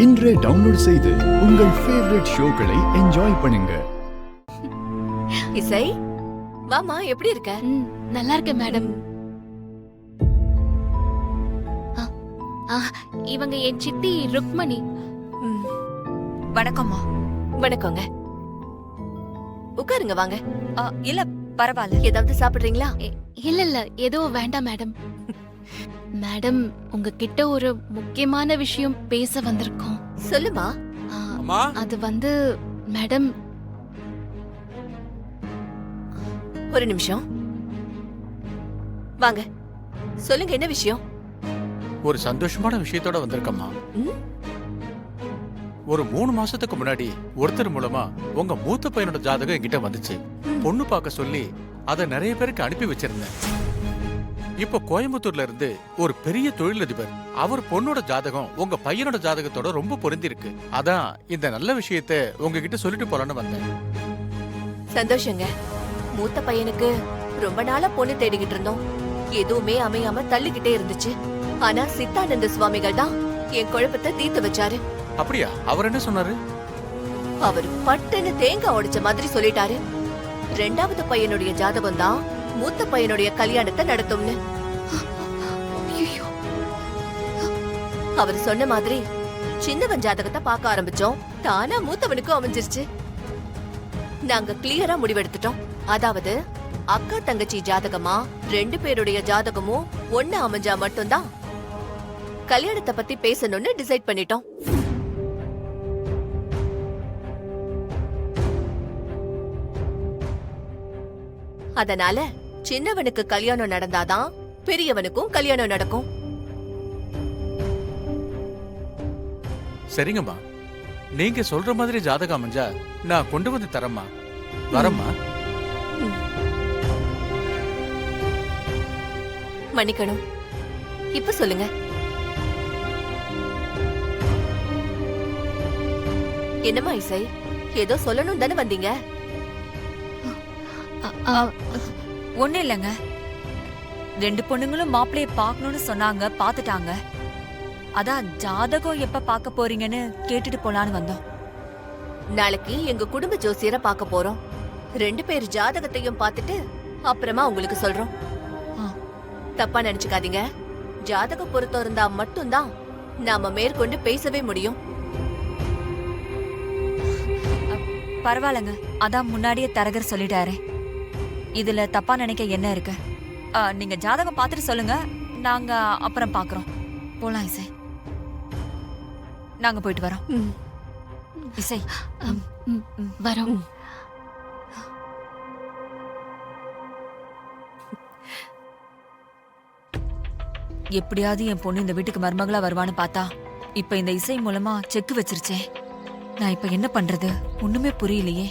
இன்றே டவுன்லோட் செய்து உங்கள் ஃபேவரட் ஷோக்களை என்ஜாய் பண்ணுங்க. இசை, வாமா, எப்படி இருக்க? நல்லா இருக்கேன் மேடம். இவங்க என் சித்தி ருக்மணி. வணக்கம்மா. வணக்கங்க. உட்காருங்க, வாங்க. இல்ல பரவாயில்ல. ஏதாவது சாப்பிடுறீங்களா? இல்ல இல்ல, ஏதோ வேண்டாம் மேடம். மேடம், உங்ககிட்ட ஒரு முக்கியமான விஷயம் பேச வந்திருக்கோம். சொல்லுமா. அது வந்து மேடம். ஒரு நிமிஷம் வாங்க, சொல்லுங்க, என்ன விஷயம்? ஒரு சந்தோஷமான விஷயத்தோட வந்திருக்கம்மா. ஒரு 3 மாசத்துக்கு முன்னாடி ஒருத்தர் மூலமா உங்க மூத்த பையனோட ஜாதகம் என்கிட்ட வந்துச்சு. பொண்ணு பார்க்க சொல்லி அதை நிறைய பேருக்கு அனுப்பி வச்சிருந்தேன். இப்ப கோயம்புத்தூர்ல இருந்து ஒரு பெரிய தொழிலதிபர், அவர் பொண்ணோட ஜாதகம் உங்க பையனோட ஜாதகத்தோட ரொம்ப பொருந்தி இருக்கு. அதான் இந்த நல்ல விஷயத்த உங்ககிட்ட சொல்லிட்டு போலான்னு வந்தேன். சந்தோஷங்க. மூத்த பையனுக்கு ரொம்ப நாளா பொண்ணு தேடிக்கிட்டு இருந்தோம். எதுவுமே அமையாம தள்ளிக்கிட்டே இருந்துச்சு. ஆனா சித்தானந்த சுவாமிகள் தான் என் குழப்பத்தை தீர்த்து வச்சாரு. அப்படியா? அவர் என்ன சொன்னாரு? அவர் பட்டுன்னு தேங்காய் உடைச்ச மாதிரி சொல்லிட்டாரு. 2வது பையனுடைய ஜாதகம் தான் மூத்த பையனுடைய கல்யாணத்தை நடத்தும்னு. அவர் சொன்ன மாதிரி சின்னவன் ஜாதகத்தை பார்க்க ஆரம்பிச்சோம். தானா மூத்தவனுக்கும் அமைஞ்சிருச்சு. நாங்க கிளியரா முடிவெடுத்துட்டோம். அதாவது அக்கா தங்கச்சி ஜாதகமா 2 பேருடைய ஜாதகமும் ஒண்ணு அமைஞ்சா மட்டும்தான் கல்யாணத்தை பத்தி பேசணும்னு டிசைட் பண்ணிட்டோம். அதனால சின்னவனுக்கு கல்யாணம் நடந்தாதான் பெரியவனுக்கும் கல்யாணம் நடக்கும். சரிங்கம்மா, நீங்க சொல்ற மாதிரி ஜாதகம் அமைஞ்சா நான் கொண்டு வந்து தரேம்மா. வரம்மா. மன்னிக்கணும். இப்ப சொல்லுங்க. என்னம்மா இசை, ஏதோ சொல்லணும் தானே வந்தீங்க? ஒண்ணு இல்லங்க. 2 பொண்ணுங்களும் மாப்பிளைய பாக்கணும்னு சொன்னாங்க, பாத்துட்டாங்க. அதான் ஜாதகம் எப்ப பாக்க போறீங்கன்னு கேட்டுட்டு போலான்னு வந்தோம். நாளைக்கு எங்க குடும்ப ஜோசியரை பார்க்க போறோம். 2 பேர் ஜாதகத்தையும் பார்த்துட்டு அப்புறமா உங்களுக்கு சொல்றோம். தப்பா நினைச்சுக்காதீங்க. ஜாதக பொருத்தம் இருந்தா மட்டும்தான் நாம மேற்கொண்டு பேசவே முடியும். பரவாயில்லங்க, அதான் முன்னாடியே தரகர் சொல்லிட்டாரு. இதுல தப்பா நினைக்க என்ன இருக்கு? நீங்க ஜாதகம் பார்த்துட்டு சொல்லுங்க, நாங்க அப்புறம் பாக்குறோம். போலாம் இசை, நாங்க போயிட்டு வரோம். இசை வரோம். எப்படியாவது என் பொண்ணு இந்த வீட்டுக்கு மருமகளா வருவான்னு பார்த்தா இப்ப இந்த இசை மூலமா செக் வச்சிருச்சேன். நான் இப்ப என்ன பண்றது? ஒண்ணுமே புரியலையே.